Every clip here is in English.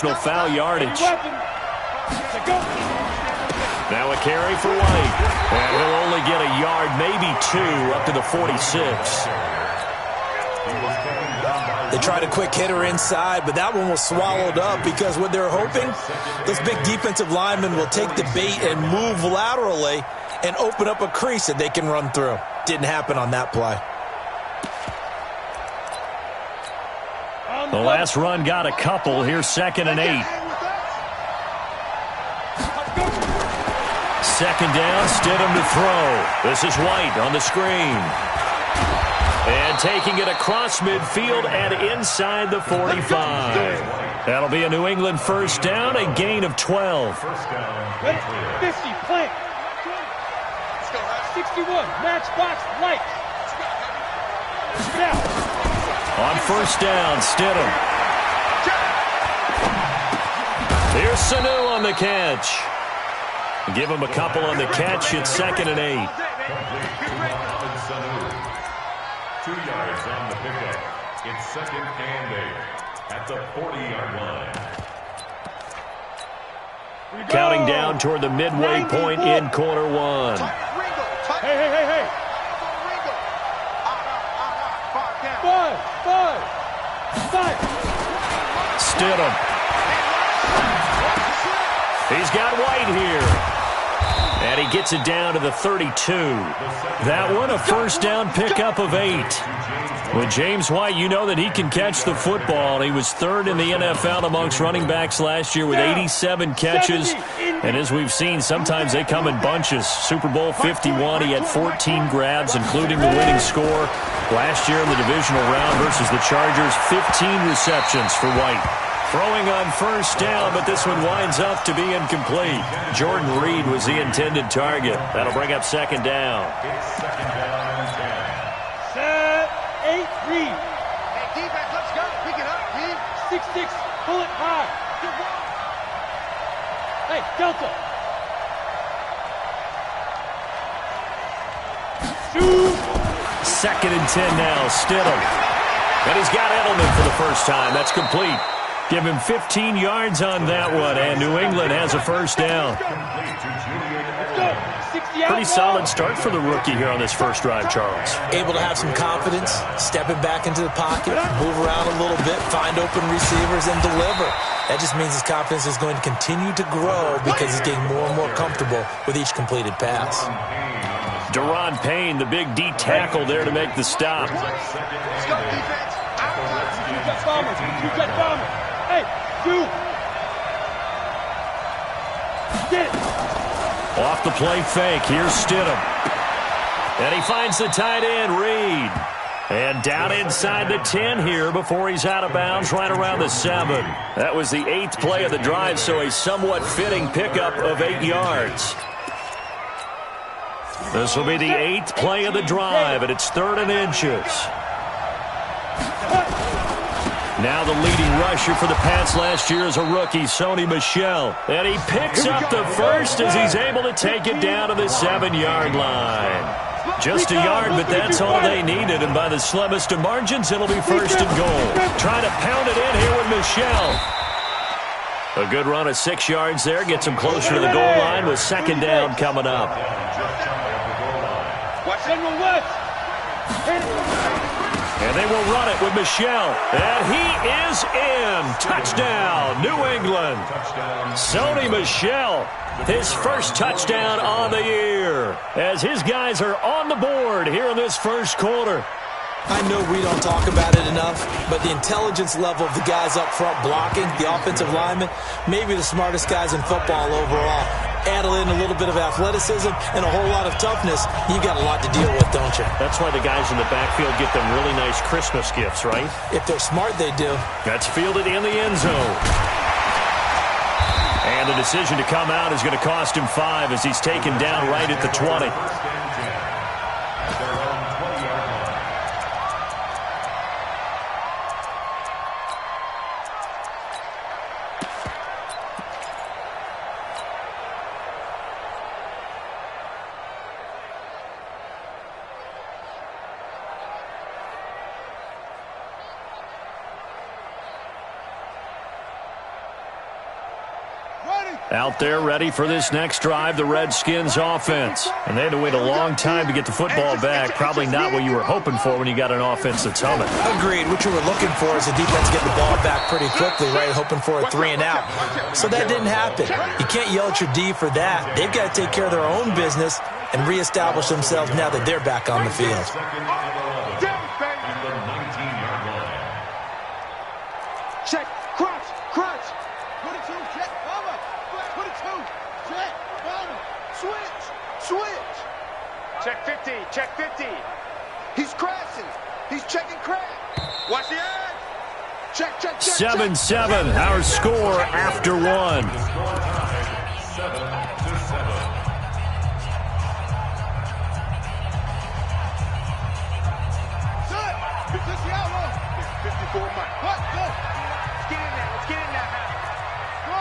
additional foul yardage. Now a carry for White. And he'll only get a yard, maybe 2, up to the 46. They tried a quick hitter inside, but that one was swallowed up because what they're hoping, those big defensive linemen will take the bait and move laterally and open up a crease that they can run through. Didn't happen on that play. The last run got a couple. Here's 2nd and 8. Second down, Stidham to throw. This is White on the screen. And taking it across midfield and inside the 45. That'll be a New England first down, a gain of 12. 50, plant. 61, match box, light. On first down, Stidham. Here's Sanu on the catch. Give him a couple on the catch. It's 2nd and 8. 2 yards on the pickup. It's 2nd and 8 at the 40-yard line. Counting down toward the midway point in quarter 1. Hey. 5. Stidham. He's got White here. And he gets it down to the 32. That one, a first down pickup of 8. With James White, you know that he can catch the football. He was 3rd in the NFL amongst running backs last year with 87 catches. And as we've seen, sometimes they come in bunches. Super Bowl 51, he had 14 grabs, including the winning score. Last year in the divisional round versus the Chargers, 15 receptions for White. Throwing on first down, but this one winds up to be incomplete. Jordan Reed was the intended target. That'll bring up 2nd down. It's 2nd down and 10. Set, 8, Reed. Hey, defense, let's go. Pick it up, Reed. 6-6, pull it high. Hey, Delta. Shoot. 2nd and 10 now, Stidham. And he's got Edelman for the first time. That's complete. Give him 15 yards on that one, and New England has a first down. Pretty solid start for the rookie here on this first drive, Charles. Able to have some confidence, stepping back into the pocket, move around a little bit, find open receivers, and deliver. That just means his confidence is going to continue to grow because he's getting more and more comfortable with each completed pass. Deron Payne, the big D tackle there to make the stop. You got bombers. Hey, shoot. Get it. Off the play fake, here's Stidham. And he finds the tight end, Reed. And down inside the 10 here before he's out of bounds right around the 7. That was the 8th play of the drive, so a somewhat fitting pickup of 8 yards. This will be the 8th play of the drive, and it's 3rd and inches. Now the leading rusher for the Pats last year is a rookie, Sony Michel. And he picks up the first as he's able to take it down to the 7-yard line. Just a yard, but that's all they needed. And by the slimmest of margins, it'll be 1st and goal. Trying to pound it in here with Michel. A good run of 6 yards there. Gets him closer to the goal line with 2nd down coming up. And they will run it with Michel. And he is in. Touchdown, New England. Sony Michel, his first touchdown on the year. As his guys are on the board here in this first quarter. I know we don't talk about it enough, but the intelligence level of the guys up front blocking, the offensive linemen, maybe the smartest guys in football overall. Add in a little bit of athleticism and a whole lot of toughness, you got a lot to deal with, don't you? That's why the guys in the backfield get them really nice Christmas gifts, right? If they're smart, they do. That's fielded in the end zone. And the decision to come out is going to cost him 5 as he's taken down right at the 20. Out there ready for this next drive, the Redskins offense. And they had to wait a long time to get the football back. Probably not what you were hoping for when you got an offense that's humming. Agreed. What you were looking for is the defense getting the ball back pretty quickly, right? Hoping for a 3 and out. So that didn't happen. You can't yell at your D for that. They've got to take care of their own business and reestablish themselves now that they're back on the field. Check, crunch, crunch. 22, check, bomber. 22, check, bomber. Switch, switch. Check 50, check 50. He's crashing. He's checking crack. Watch the edge. Check, check, check. 7-7, our score after 1. 7-7. Good. Just the outlaw. 54 Mike. What? Go. Let's get in there. Let's get in there. Go.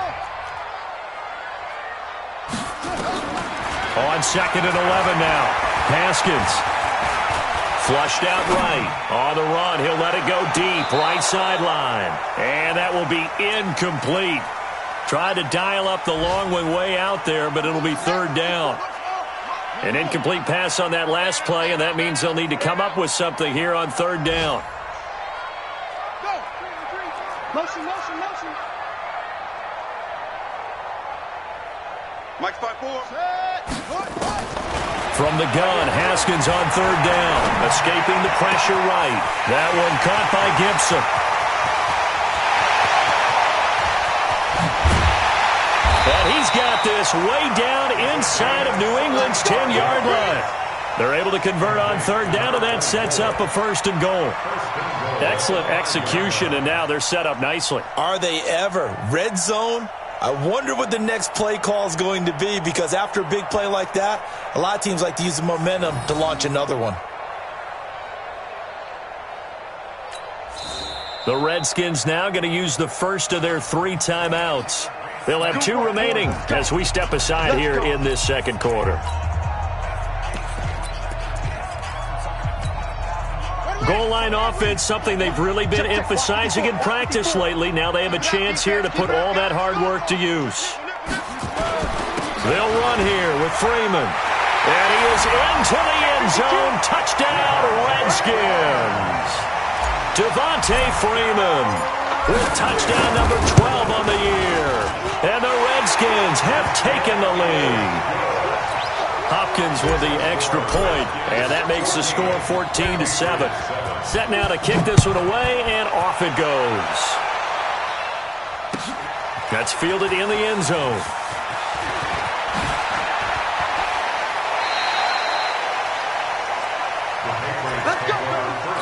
On 2nd and 11 now. Haskins. Flushed out right. On the run, he'll let it go deep. Right sideline. And that will be incomplete. Tried to dial up the long one way out there, but it'll be 3rd down. An incomplete pass on that last play, and that means they'll need to come up with something here on 3rd down. Go. Motion, motion, motion. Mike 5-4. From the gun, Haskins on 3rd down. Escaping the pressure right. That one caught by Gibson. And he's got this way down inside of New England's 10-yard line. They're able to convert on 3rd down, and that sets up a 1st and goal. Excellent execution, and now they're set up nicely. Are they ever? Red zone? I wonder what the next play call is going to be, because after a big play like that, a lot of teams like to use the momentum to launch another one. The Redskins now going to use the first of their 3 timeouts. They'll have 2 remaining as we step aside here in this 2nd quarter. Goal line offense, something they've really been emphasizing in practice lately. Now they have a chance here to put all that hard work to use. They'll run here with Freeman. And he is into the end zone. Touchdown, Redskins. Devontae Freeman with touchdown number 12 on the year. And the Redskins have taken the lead. Hopkins with the extra point, and that makes the score 14-7. Set now to kick this one away, and off it goes. That's fielded in the end zone. Let's go,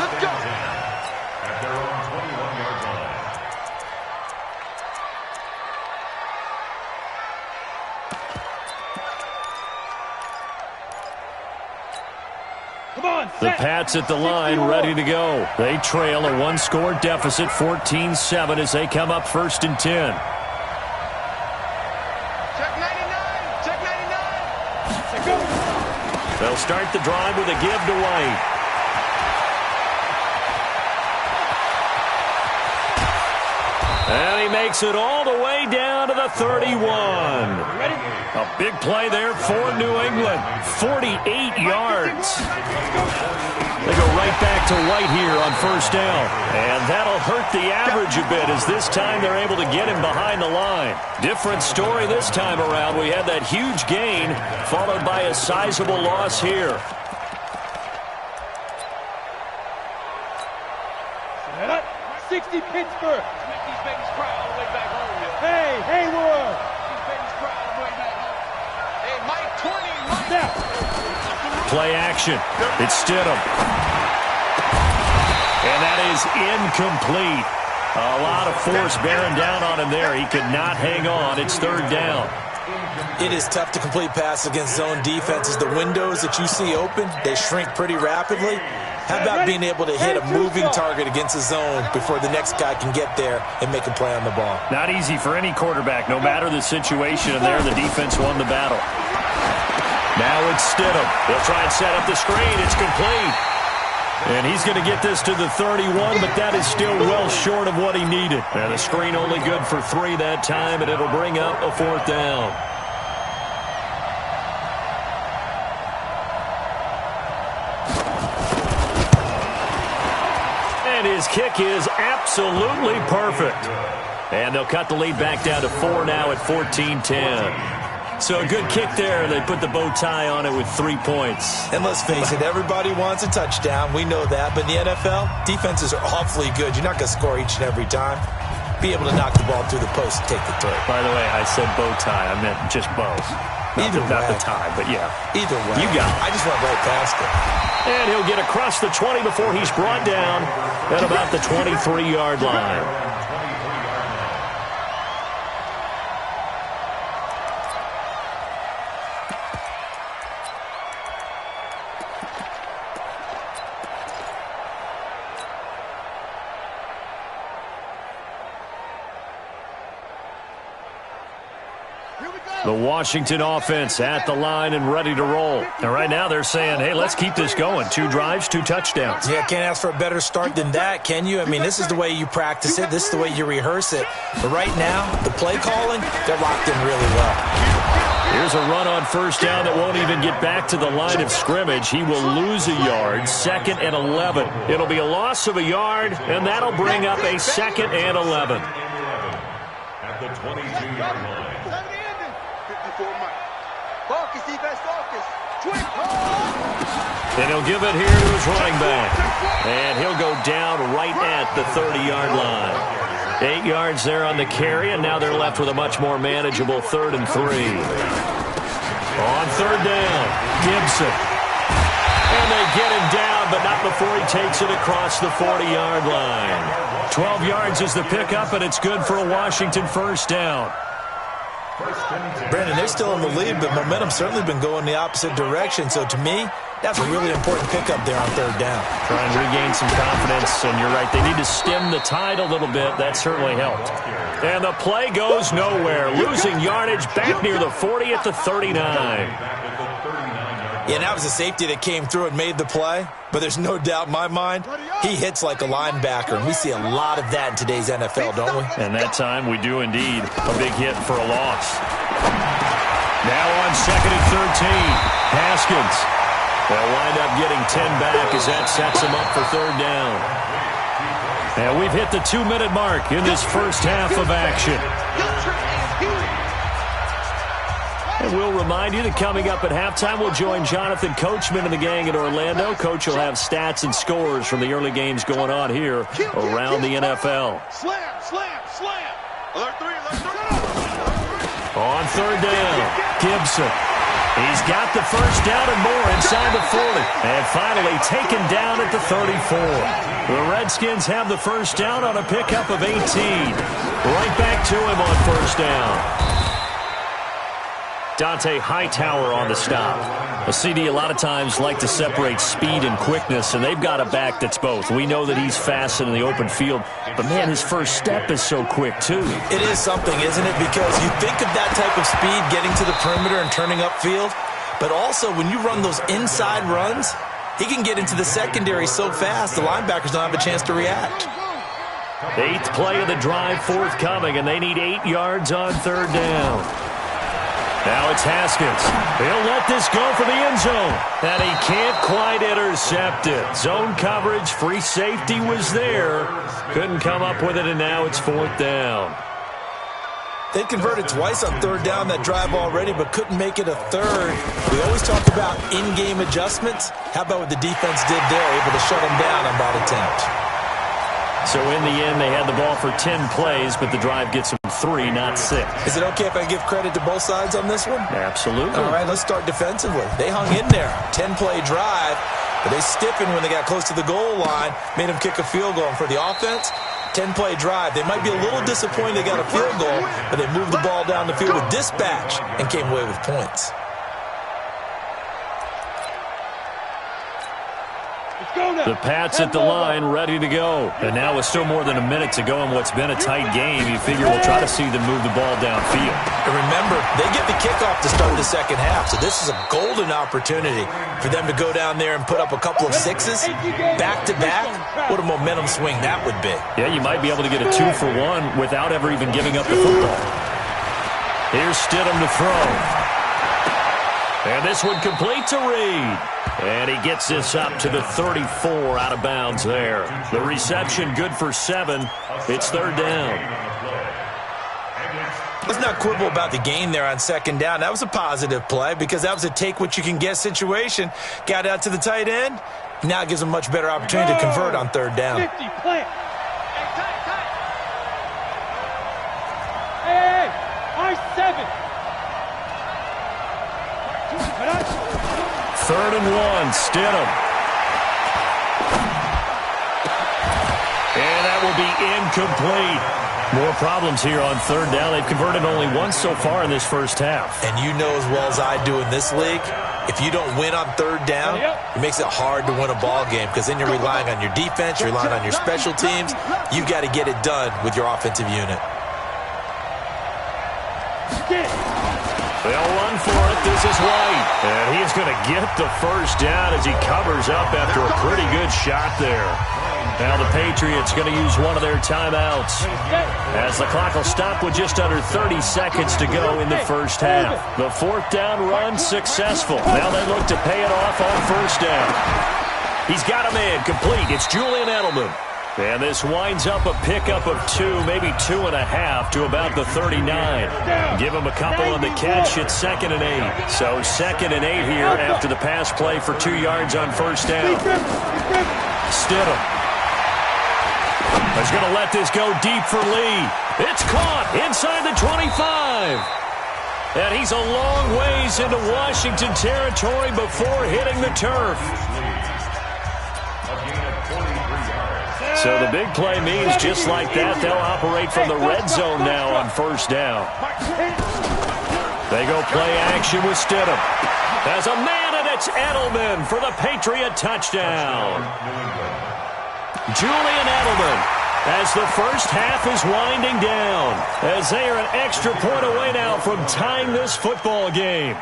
let's go. At their own 21-yard line. Come on, The set. Pats at the line, ready to go. They trail a 1-score deficit, 14-7, as they come up 1st and 10. Check 99. Check 99. They'll start the drive with a give to White. And he makes it all the way down to the 31. A big play there for New England. 48 yards. They go right back to White here on 1st down. And that'll hurt the average a bit, as this time they're able to get him behind the line. Different story this time around. We had that huge gain followed by a sizable loss here. 60 Pittsburgh. Make these babies cry all the way back home, yo. Hey, Hayward. These babies cry all the way back home. Hey, Mike 20, Mike. Now. Play action. It's Stidham. And that is incomplete. A lot of force bearing down on him there. He could not hang on. It's 3rd down. It is tough to complete passes against zone defenses. The windows that you see open, they shrink pretty rapidly. How about being able to hit a moving target against a zone before the next guy can get there and make a play on the ball? Not easy for any quarterback, no matter the situation, and there the defense won the battle. Now it's Stidham. They'll try and set up the screen. It's complete. And he's going to get this to the 31, but that is still well short of what he needed. And the screen only good for 3 that time, and it'll bring up a 4th down. And his kick is absolutely perfect. And they'll cut the lead back down to 4 now at 14-10. So a good kick there. They put the bow tie on it with 3 points. And let's face it, everybody wants a touchdown. We know that. But in the NFL, defenses are awfully good. You're not going to score each and every time. Be able to knock the ball through the post and take the throw. By the way, I said bow tie. I meant just bow. Not the tie, but yeah. Either way. You got it. I just went right past it. And he'll get across the 20 before he's brought down at about the 23-yard line. The Washington offense at the line and ready to roll. And right now they're saying, hey, let's keep this going. 2 drives, 2 touchdowns. Yeah, can't ask for a better start than that, can you? I mean, this is the way you practice it. This is the way you rehearse it. But right now, the play calling, they're locked in really well. Here's a run on 1st down that won't even get back to the line of scrimmage. He will lose a yard, 2nd and 11. It'll be a loss of a yard, and that'll bring up a 2nd and 11. At the 22-yard line. Focus, defense, focus. Quick. And he'll give it here to his running back. And he'll go down right at the 30-yard line. 8 yards there on the carry, and now they're left with a much more manageable 3rd and 3. On 3rd down, Gibson. And they get him down, but not before he takes it across the 40-yard line. 12 yards is the pickup, and it's good for a Washington 1st down. Brandon, they're still in the lead, but momentum's certainly been going the opposite direction. So to me, that's a really important pickup there on 3rd down. Try and regain some confidence, and you're right. They need to stem the tide a little bit. That certainly helped. And the play goes nowhere. Losing yardage back near the 40 at the 39. Yeah, and that was a safety that came through and made the play. But there's no doubt in my mind, he hits like a linebacker. And we see a lot of that in today's NFL, don't we? And that time we do indeed. A big hit for a loss. Now on 2nd and 13, Haskins. They'll wind up getting 10 back as that sets them up for 3rd down. And we've hit the 2-minute mark in this first half of action. And we'll remind you that coming up at halftime, we'll join Jonathan Coachman and the gang in Orlando. Coach will have stats and scores from the early games going on here around the NFL. Slam, slam, slam. Alert 3, alert 3. On 3rd down, Gibson. He's got the 1st down and more inside the 40. And finally taken down at the 34. The Redskins have the 1st down on a pickup of 18. Right back to him on 1st down. Dante Hightower on the stop. A CD a lot of times like to separate speed and quickness, and they've got a back that's both. We know that he's fast in the open field, but, man, his first step is so quick, too. It is something, isn't it? Because you think of that type of speed getting to the perimeter and turning upfield, but also when you run those inside runs, he can get into the secondary so fast the linebackers don't have a chance to react. 8th play of the drive forthcoming, and they need 8 yards on 3rd down. Now it's Haskins. He'll let this go for the end zone. And he can't quite intercept it. Zone coverage, free safety was there. Couldn't come up with it, and now it's 4th down. They converted twice on 3rd down that drive already, but couldn't make it a 3rd. We always talk about in-game adjustments. How about what the defense did there, able to shut them down on that attempt? So in the end, they had the ball for 10 plays, but the drive gets them 3, not 6. Is it okay if I give credit to both sides on this one? Absolutely. All right, let's start defensively. They hung in there. 10-play drive, but they stiffened when they got close to the goal line, made them kick a field goal. And for the offense, 10-play drive. They might be a little disappointed they got a field goal, but they moved the ball down the field with dispatch and came away with points. The Pats at the line, ready to go. And now with still more than a minute to go in what's been a tight game, you figure we'll try to see them move the ball downfield. And remember, they get the kickoff to start the second half, so this is a golden opportunity for them to go down there and put up a couple of sixes back-to-back. What a momentum swing that would be. Yeah, you might be able to get a 2-for-1 without ever even giving up the football. Here's Stidham to throw. And this one complete to Reed. And he gets this up to the 34 out of bounds there. The reception good for 7. It's third down. Let's not quibble about the gain there on second down. That was a positive play because that was a take-what-you-can-get situation. Got out to the tight end. Now it gives them a much better opportunity to convert on third down. 50, plant. Hey, I-7. Third and 1, Stidham. And that will be incomplete. More problems here on third down. They've converted only once so far in this first half. And you know as well as I do in this league, if you don't win on third down, it makes it hard to win a ball game because then you're relying on your defense, you're relying on your special teams. You've got to get it done with your offensive unit. They'll run for it. This is White. And he is going to get the first down as he covers up after a pretty good shot there. Now the Patriots going to use one of their timeouts as the clock will stop with just under 30 seconds to go in the first half. The fourth down run successful. Now they look to pay it off on first down. He's got a man complete. It's Julian Edelman. And this winds up a pickup of 2, maybe 2.5 to about the 39. Give him a couple on the catch. It's 2nd and 8. So 2nd and 8 here after the pass play for 2 yards on first down. Stidham is going to let this go deep for Lee. It's caught inside the 25. And he's a long ways into Washington territory before hitting the turf. So the big play means just like that, they'll operate from the red zone now on first down. They go play action with Stidham. As a man, and it's Edelman for the Patriot touchdown. Julian Edelman as the first half is winding down, as they are an extra point away now from tying this football game.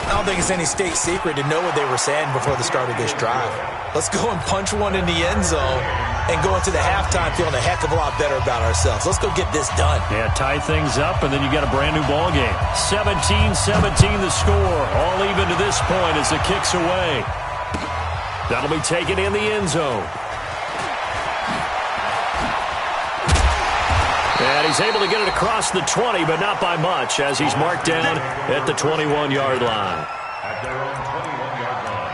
I don't think it's any state secret to know what they were saying before the start of this drive. Let's go and punch one in the end zone and go into the halftime feeling a heck of a lot better about ourselves. Let's go get this done. Yeah, tie things up, and then you got a brand new ball game. 17-17 the score, all even to this point as the kick's away. That'll be taken in the end zone. And he's able to get it across the 20, but not by much, as he's marked down at the 21-yard line. At their own 21-yard line.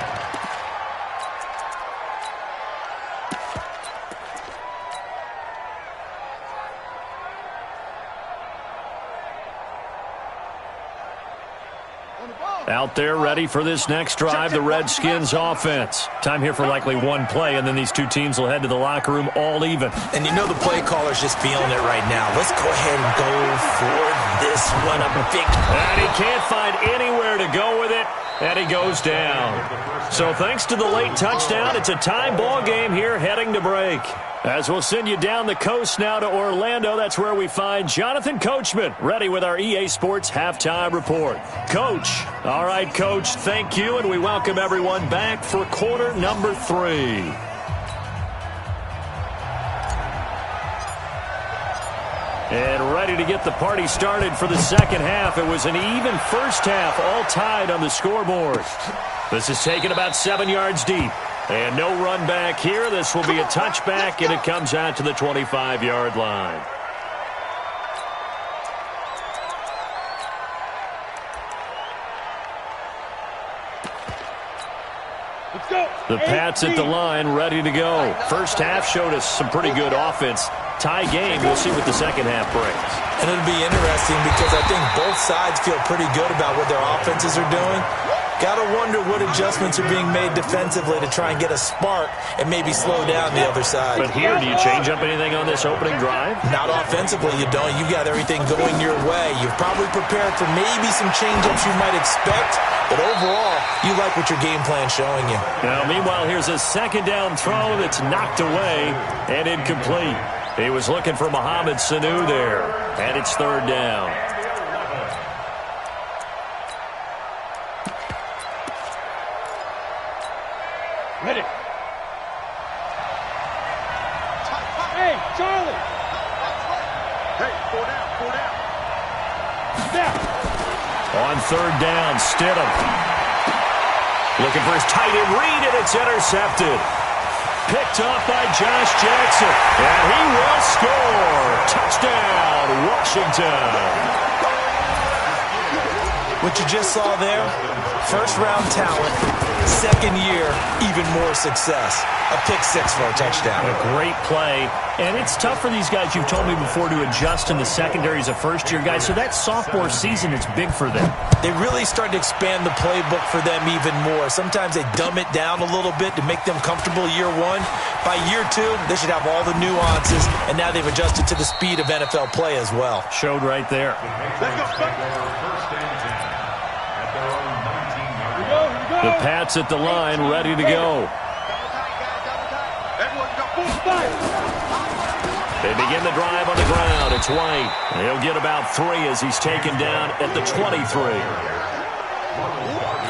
Out there ready for this next drive, the Redskins offense. Time here for likely one play, and then these two teams will head to the locker room all even. And you know the play caller's just feeling it right now. Let's go ahead and go for this one. A big... And he can't find anywhere to go with it, and he goes down. So thanks to the late touchdown, it's a tie ball game here heading to break. As we'll send you down the coast now to Orlando, that's where we find Jonathan Coachman, ready with our EA Sports Halftime Report. Coach. All right, Coach, thank you, and we welcome everyone back for quarter number 3. And ready to get the party started for the second half. It was an even first half, all tied on the scoreboard. This is taken about 7 yards deep. And no run back here. This will be a touchback, and it comes out to the 25-yard line. The Pats at the line, ready to go. First half showed us some pretty good offense. Tie game, we'll see what the second half brings. And it'll be interesting because I think both sides feel pretty good about what their offenses are doing. Got to wonder what adjustments are being made defensively to try and get a spark and maybe slow down the other side. But here, do you change up anything on this opening drive? Not offensively, you don't. You've got everything going your way. You've probably prepared for maybe some change-ups you might expect, but overall, you like what your game plan's showing you. Now, meanwhile, here's a second down throw that's knocked away and incomplete. He was looking for Mohamed Sanu there, and it's third down. Ready. Hey, Charlie. Hey, 4 down, 4 down. Snap. On third down, Stidham. Looking for his tight end read, and it's intercepted. Picked up by Josh Jackson, and he will score. Touchdown, Washington. What you just saw there, first-round talent, second year, even more success. A pick-6 for a touchdown. A great play, and it's tough for these guys, you've told me before, to adjust in the secondary as a first-year guy, so that sophomore season is big for them. They really start to expand the playbook for them even more. Sometimes they dumb it down a little bit to make them comfortable year one. By year two, they should have all the nuances, and now they've adjusted to the speed of NFL play as well. Showed right there. The Pats at the line, ready to go. They begin the drive on the ground. It's White. He'll get about 3 as he's taken down at the 23.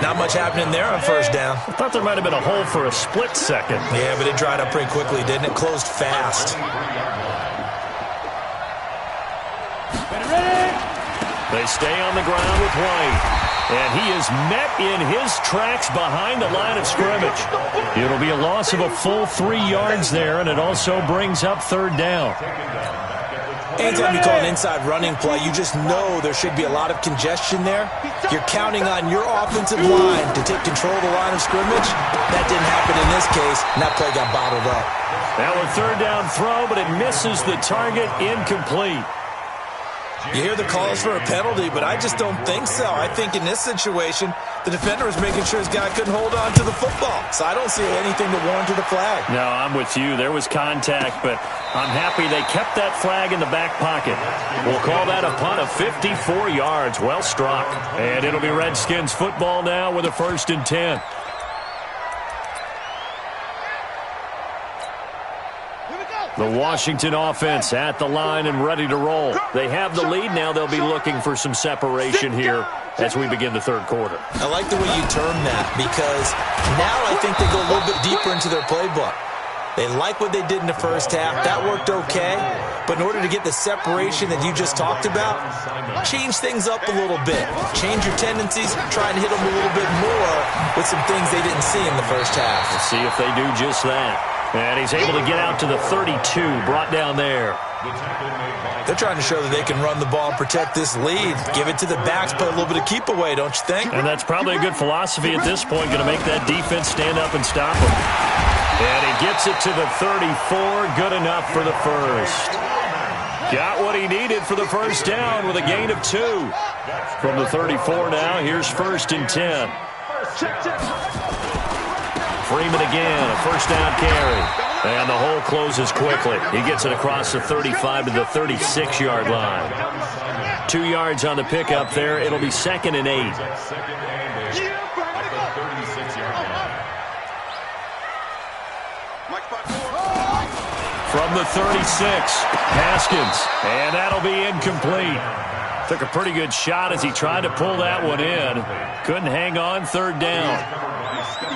Not much happening there on first down. I thought there might have been a hole for a split second. Yeah, but it dried up pretty quickly, didn't it? Closed fast. They stay on the ground with White. And he is met in his tracks behind the line of scrimmage. It'll be a loss of a full 3 yards there, and it also brings up third down. Anytime you call an inside running play, you just know there should be a lot of congestion there. You're counting on your offensive line to take control of the line of scrimmage. That didn't happen in this case, and that play got bottled up. Now a third down throw, but it misses the target, incomplete. You hear the calls for a penalty, but I just don't think so. I think in this situation, the defender was making sure his guy couldn't hold on to the football. So I don't see anything to warrant the flag. No, I'm with you. There was contact, but I'm happy they kept that flag in the back pocket. We'll call that a punt of 54 yards. Well struck. And it'll be Redskins football now with a 1st and 10. The Washington offense at the line and ready to roll. They have the lead now. They'll be looking for some separation here as we begin the third quarter. I like the way you term that because now I think they go a little bit deeper into their playbook. They like what they did in the first half. That worked okay. But in order to get the separation that you just talked about, change things up a little bit. Change your tendencies. Try and hit them a little bit more with some things they didn't see in the first half. We'll see if they do just that. And he's able to get out to the 32, brought down there. They're trying to show that they can run the ball and protect this lead. Give it to the backs, play a little bit of keep away, don't you think? And that's probably a good philosophy at this point, going to make that defense stand up and stop him. And he gets it to the 34, good enough for the first. Got what he needed for the first down with a gain of 2. From the 34 now, here's 1st and 10. Freeman again, a first down carry. And the hole closes quickly. He gets it across the 35 to the 36-yard line. 2 yards on the pickup there. It'll be 2nd and 8. From the 36, Haskins. And that'll be incomplete. Took a pretty good shot as he tried to pull that one in. Couldn't hang on, third down.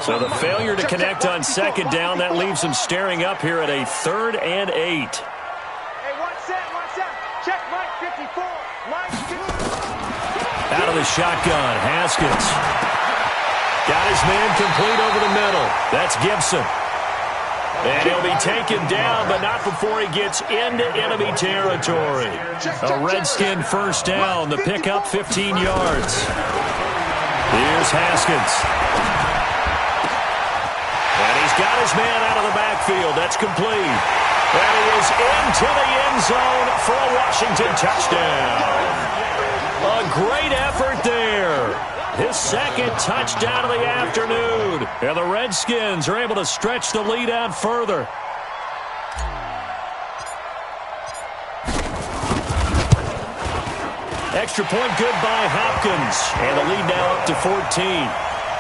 So the failure to connect on second down, that leaves him staring up here at a 3rd and 8. Hey, one set. Check, Mike 54. Mike 54. Out of the shotgun, Haskins. Got his man complete over the middle. That's Gibson. And he'll be taken down, but not before he gets into enemy territory. A Redskin first down. The pickup 15 yards. Here's Haskins. And he's got his man out of the backfield. That's complete. And he is into the end zone for a Washington touchdown. A great effort there. his second touchdown of the afternoon. And the Redskins are able to stretch the lead out further. Extra point good by Hopkins. And the lead now up to 14.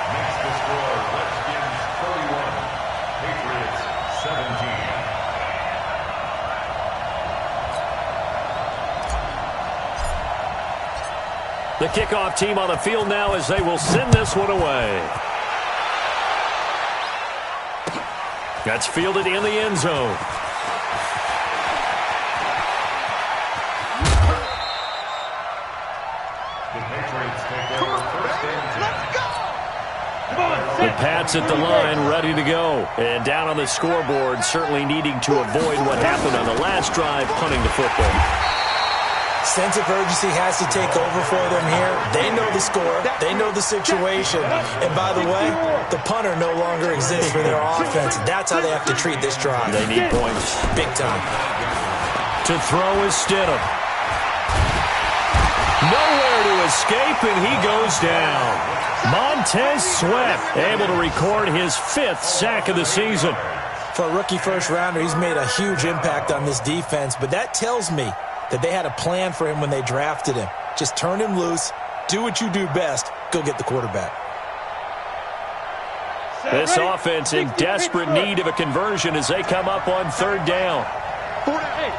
Next to score, Redskins 31, Patriots 17. The kickoff team on the field now as they will send this one away. That's fielded in the end zone. The Patriots take over first and 10. The Pats at the line, ready to go. And down on the scoreboard, certainly needing to avoid what happened on the last drive, punting the football. Sense of urgency has to take over for them here. They know the score. They know the situation. And by the way, the punter no longer exists for their offense. That's how they have to treat this drive. They need points. Big time. To throw is Stidham. Nowhere to escape, and he goes down. Montez Sweat able to record his 5th sack of the season. For a rookie first-rounder, he's made a huge impact on this defense, but that tells me that they had a plan for him when they drafted him. Just turn him loose, do what you do best, go get the quarterback. This offense in desperate need of a conversion as they come up on 3rd down.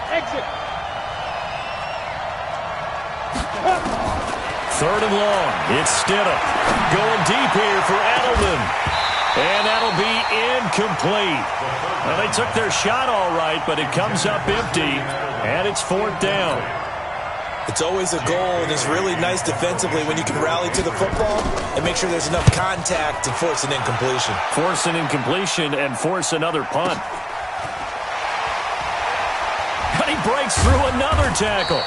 Exit. 3rd and long. It's Stidham. Going deep here for Edelman. And that'll be incomplete. Well, they took their shot all right, but it comes up empty, and it's 4th down. It's always a goal, and it's really nice defensively when you can rally to the football and make sure there's enough contact to force an incompletion. Force an incompletion and force another punt. But he breaks through another tackle.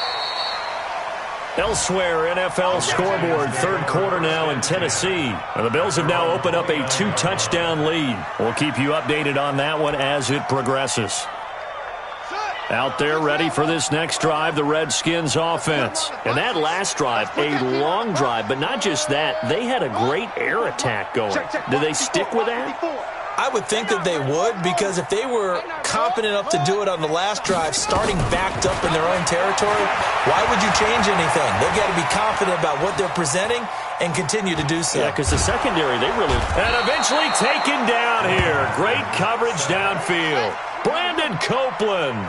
Elsewhere, NFL scoreboard, 3rd quarter now in Tennessee. And the Bills have now opened up a 2-touchdown lead. We'll keep you updated on that one as it progresses. Out there ready for this next drive, the Redskins offense. And that last drive, a long drive, but not just that, they had a great air attack going. Do they stick with that? I would think that they would, because if they were confident enough to do it on the last drive, starting backed up in their own territory, why would you change anything? They've got to be confident about what they're presenting and continue to do so. Yeah, because the secondary, they really... And eventually taken down here. Great coverage downfield. Brandon Copeland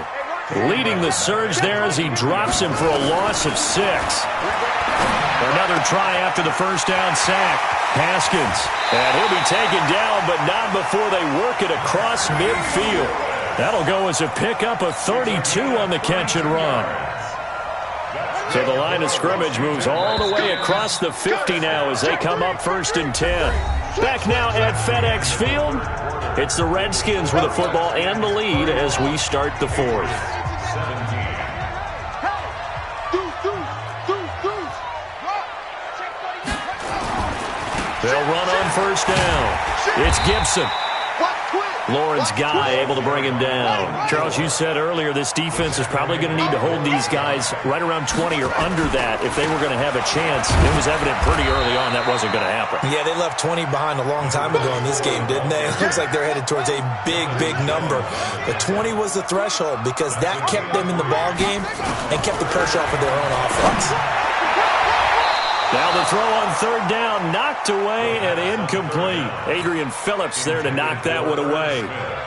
leading the surge there as he drops him for a loss of 6. Another try after the first down sack. Haskins. And he'll be taken down, but not before they work it across midfield. That'll go as a pickup of 32 on the catch and run. So the line of scrimmage moves all the way across the 50 now as they come up 1st and 10. Back now at FedEx Field. It's the Redskins with the football and the lead as we start the 4th. They'll run on 1st down. It's Gibson. Lawrence Guy able to bring him down. Charles, you said earlier this defense is probably going to need to hold these guys right around 20 or under that if they were going to have a chance. It was evident pretty early on that wasn't going to happen. Yeah, they left 20 behind a long time ago in this game, didn't they? It looks like they're headed towards a big, big number. But 20 was the threshold because that kept them in the ball game and kept the pressure off of their own offense. Now the throw on 3rd down, knocked away and incomplete. Adrian Phillips there to knock that one away.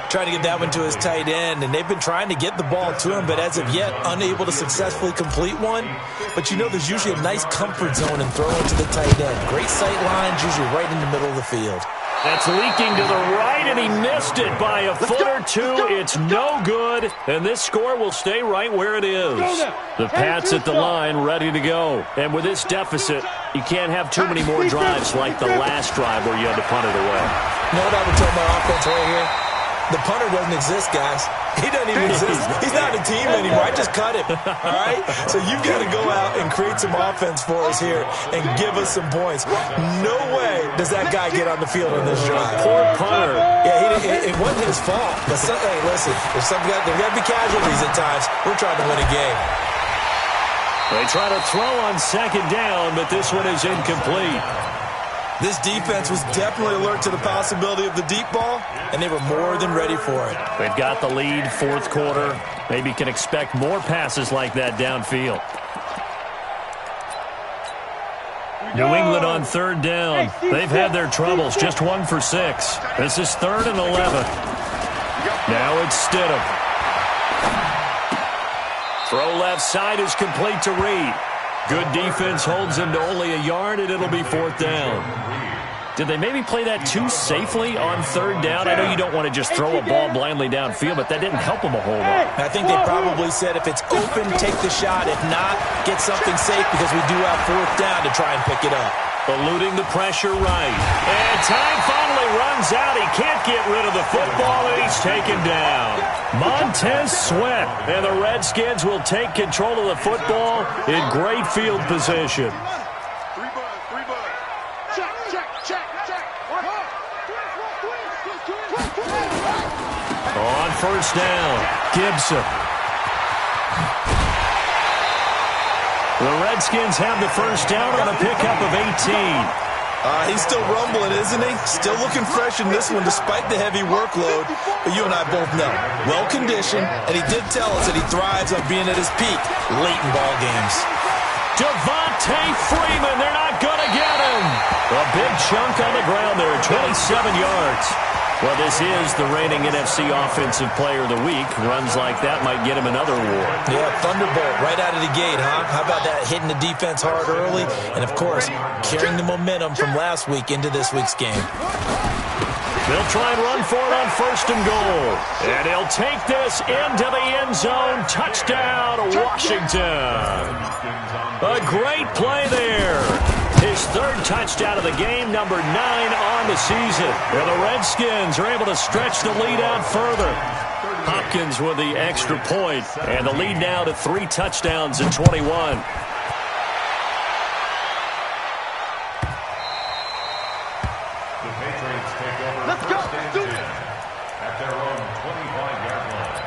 Trying to get that one to his tight end, and they've been trying to get the ball to him, but as of yet, unable to successfully complete one. But you know there's usually a nice comfort zone in throwing to the tight end. Great sight lines, usually right in the middle of the field. That's leaking to the right, and he missed it by a foot or two. It's no good, and this score will stay right where it is. The Pats at the line ready to go. And with this deficit, you can't have too many more drives like the last drive where you had to punt it away. You know what I would tell my offense right here? The punter doesn't exist, guys. He doesn't even exist. He's not a team anymore. I just cut him. All right? So you've got to go out and create some offense for us here and give us some points. No way does that guy get on the field on this drive. Poor punter. Yeah, it wasn't his fault. But hey, listen, there's got to be casualties at times. We're trying to win a game. They try to throw on 2nd down, but this one is incomplete. This defense was definitely alert to the possibility of the deep ball, and they were more than ready for it. They've got the lead, fourth quarter. Maybe can expect more passes like that downfield. New England on third down. They've had their troubles, just 1 for 6. This is 3rd and 11. Now it's Stidham. Throw left side is complete to Reed. Good defense holds him to only a yard, and it'll be 4th down. Did they maybe play that too safely on third down? I know you don't want to just throw a ball blindly downfield, but that didn't help them a whole lot. I think they probably said if it's open, take the shot. If not, get something safe because we do have 4th down to try and pick it up. Eluding the pressure right. And time finally runs out. He can't get rid of the football, and he's taken down. Montez Sweat. And the Redskins will take control of the football in great field position. On first down, Gibson. The Redskins have the first down on a pickup of 18. He's still rumbling, isn't he? Still looking fresh in this one despite the heavy workload. But you and I both know, well-conditioned, and he did tell us that he thrives on being at his peak late in ball games. Devontae Freeman, they're not going to get him. A big chunk on the ground there, 27 yards. Well, this is the reigning NFC Offensive Player of the Week. Runs like that might get him another award. Yeah, thunderbolt right out of the gate, huh? How about that, hitting the defense hard early? And, of course, carrying the momentum from last week into this week's game. They'll try and run for it on first and goal. And he'll take this into the end zone. Touchdown, Washington. A great play there. His 3rd touchdown of the game, number 9 on the season. And the Redskins are able to stretch the lead out further. Hopkins with the extra point, and the lead now to 3 touchdowns in 21. Let's go. Do it. At their own 25-yard line.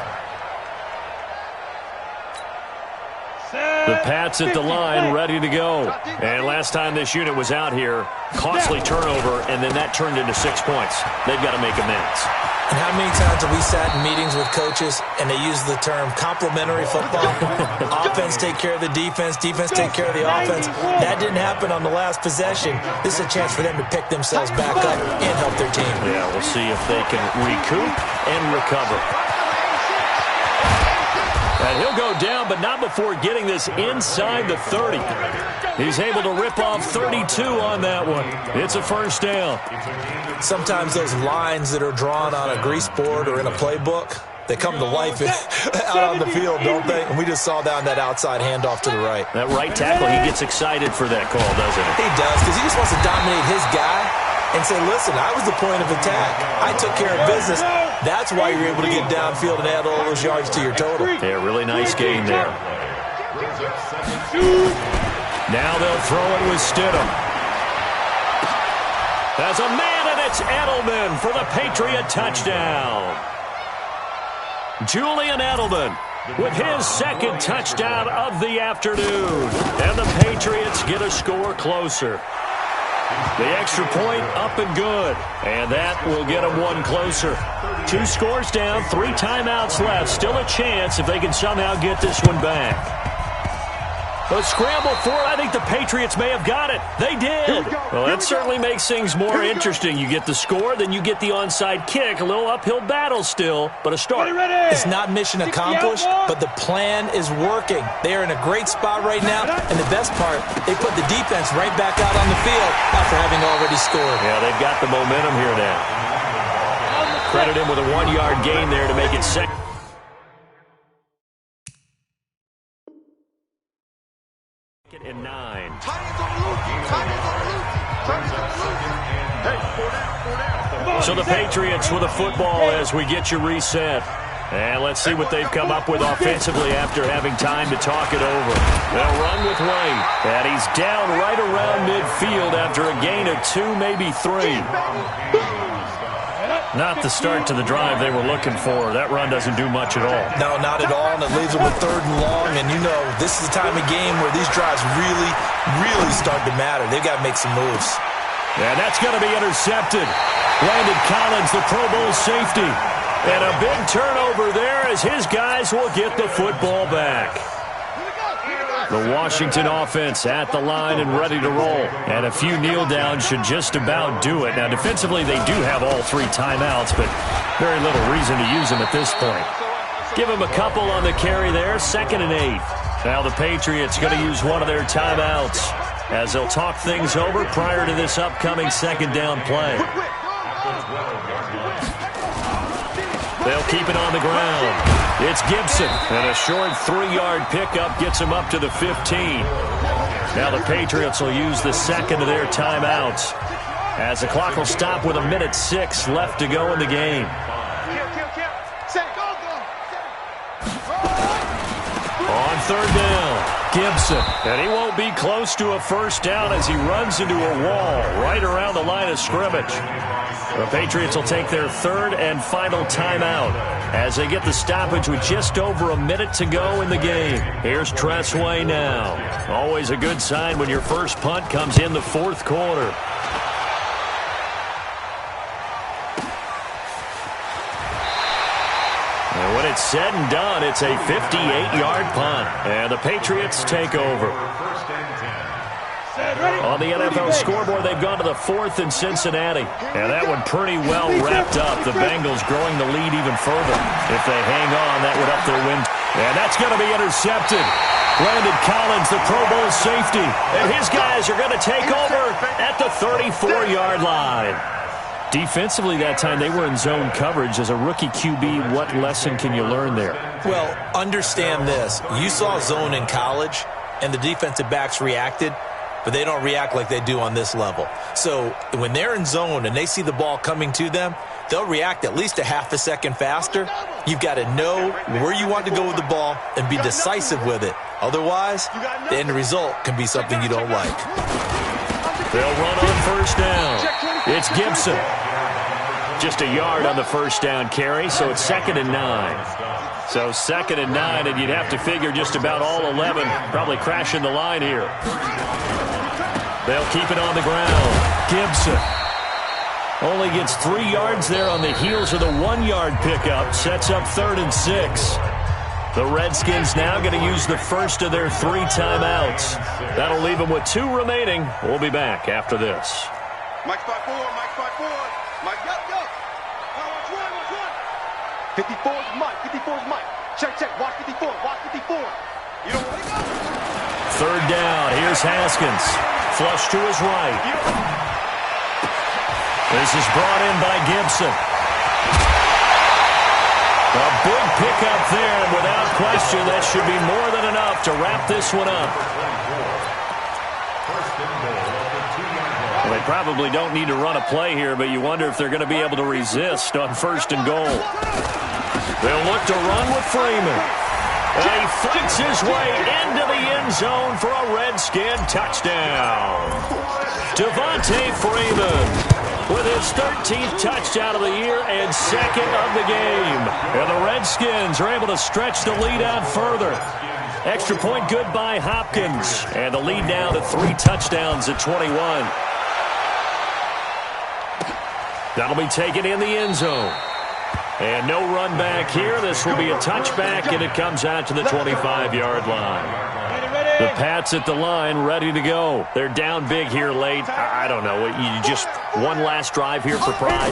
The Pats at the line, ready to go. And last time this unit was out here, costly turnover, and then that turned into 6 points. They've got to make amends. And how many times have we sat in meetings with coaches and they use the term complementary football? Offense take care of the defense, defense take care of the offense. That didn't happen on the last possession. This is a chance for them to pick themselves back up and help their team. Yeah, we'll see if they can recoup and recover. And he'll go down, but not before getting this inside the 30. He's able to rip off 32 on that one. It's a first down. Sometimes those lines that are drawn on a grease board or in a playbook, they come to life out on the field, don't they? And we just saw down that outside handoff to the right. That right tackle, he gets excited for that call, doesn't he? He does, because he just wants to dominate his guy and say, listen, I was the point of attack. I took care of business. That's why you're able to get downfield and add all those yards to your total. Yeah, really nice game there. Now they'll throw it with Stidham. There's a man, and it's Edelman for the Patriot touchdown. Julian Edelman with his 2nd touchdown of the afternoon. And the Patriots get a score closer. The extra point up and good. And that will get them 1 closer. 2 scores down, 3 timeouts left. Still a chance if they can somehow get this one back. But scramble for it. I think the Patriots may have got it. They did. Well, that certainly makes things more interesting. You get the score, then you get the onside kick. A little uphill battle still, but a start. It's not mission accomplished, but the plan is working. They are in a great spot right now, and the best part, they put the defense right back out on the field after having already scored. Yeah, they've got the momentum here now. Credit him with a 1-yard gain there to make it 2nd and 9. So the Patriots with a football as we get you reset. And let's see what they've come up with offensively after having time to talk it over. They'll run with White. And he's down right around midfield after a gain of 2, maybe 3. Not the start to the drive they were looking for. That run doesn't do much at all. No, not at all, and it leaves them with 3rd and long. And you know, this is the time of game where these drives really, really start to matter. They've got to make some moves. And that's going to be intercepted. Landon Collins, the Pro Bowl safety. And a big turnover there as his guys will get the football back. The Washington offense at the line and ready to roll. And a few kneel downs should just about do it. Now, defensively, they do have all 3 timeouts, but very little reason to use them at this point. Give them a couple on the carry there, 2nd and 8. Now the Patriots going to use one of their timeouts as they'll talk things over prior to this upcoming 2nd down play. They'll keep it on the ground. It's Gibson, and a short 3-yard pickup gets him up to the 15. Now the Patriots will use the 2nd of their timeouts as the clock will stop with 1:06 left to go in the game. On 3rd down, Gibson, and he won't be close to a 1st down as he runs into a wall right around the line of scrimmage. The Patriots will take their 3rd and final timeout as they get the stoppage with just over a minute to go in the game. Here's Tressway now. Always a good sign when your first punt comes in the 4th quarter. And when it's said and done, it's a 58-yard punt. And the Patriots take over. On the NFL scoreboard, they've gone to the 4th in Cincinnati. And that one pretty well wrapped up. The Bengals growing the lead even further. If they hang on, that would up their win. And that's going to be intercepted. Landon Collins, the Pro Bowl safety. And his guys are going to take over at the 34-yard line. Defensively that time, they were in zone coverage. As a rookie QB, what lesson can you learn there? Well, understand this. You saw zone in college, and the defensive backs reacted, but they don't react like they do on this level. So when they're in zone and they see the ball coming to them, they'll react at least a half a second faster. You've got to know where you want to go with the ball and be decisive with it. Otherwise, the end result can be something you don't like. They'll run on 1st down. It's Gibson. Just a yard on the 1st down carry, so it's 2nd and 9. So 2nd and 9, and you'd have to figure just about all 11 probably crashing the line here. They'll keep it on the ground. Gibson only gets 3 yards there on the heels of the 1-yard pickup. Sets up 3rd and 6. The Redskins now going to use the 1st of their 3 timeouts. That'll leave them with 2 remaining. We'll be back after this. Mike 5-4, Mike 5-4. Mike, go. Watch one. 54's Mike. Check. Watch 54. You don't want to go. 3rd down. Here's Haskins. Flush to his right. This is brought in by Gibson. A big pickup there, and without question, that should be more than enough to wrap this one up. Well, they probably don't need to run a play here, but you wonder if they're going to be able to resist on 1st and goal. They'll look to run with Freeman. And he flicks his way into the end zone for a Redskin touchdown. Devontae Freeman with his 13th touchdown of the year and 2nd of the game. And the Redskins are able to stretch the lead out further. Extra point good by Hopkins. And the lead now to 3 touchdowns at 21. That'll be taken in the end zone. And no run back here. This will be a touchback, and it comes out to the 25-yard line. The Pats at the line, ready to go. They're down big here late. I don't know. You just one last drive here for pride?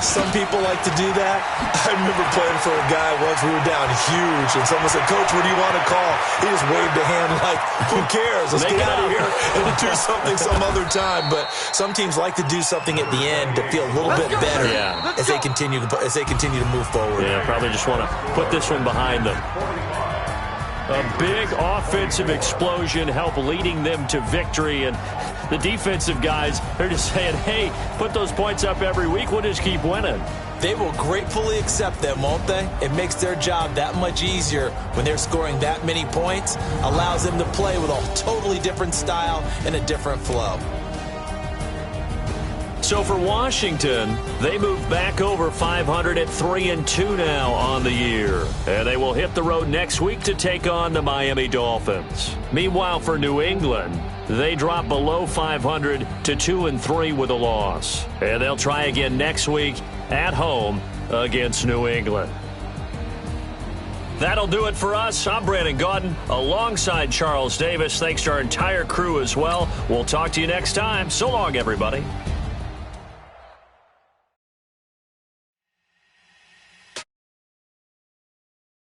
Some people like to do that. I remember playing for a guy once. We were down huge, and someone said, "Coach, what do you want to call?" He just waved a hand like, "Who cares? Let's get out of here and do something some other time." But some teams like to do something at the end to feel a little bit better as they continue to move forward. Yeah, probably just want to put this one behind them. A big offensive explosion helped leading them to victory, and the defensive guys, they're just saying, hey, put those points up every week, we'll just keep winning. They will gratefully accept them, won't they? It makes their job that much easier when they're scoring that many points, allows them to play with a totally different style and a different flow. So for Washington, they move back over 500 at 3-2 now on the year. And they will hit the road next week to take on the Miami Dolphins. Meanwhile, for New England, they drop below 500 to 2-3 with a loss. And they'll try again next week at home against New England. That'll do it for us. I'm Brandon Gaudin alongside Charles Davis. Thanks to our entire crew as well. We'll talk to you next time. So long, everybody.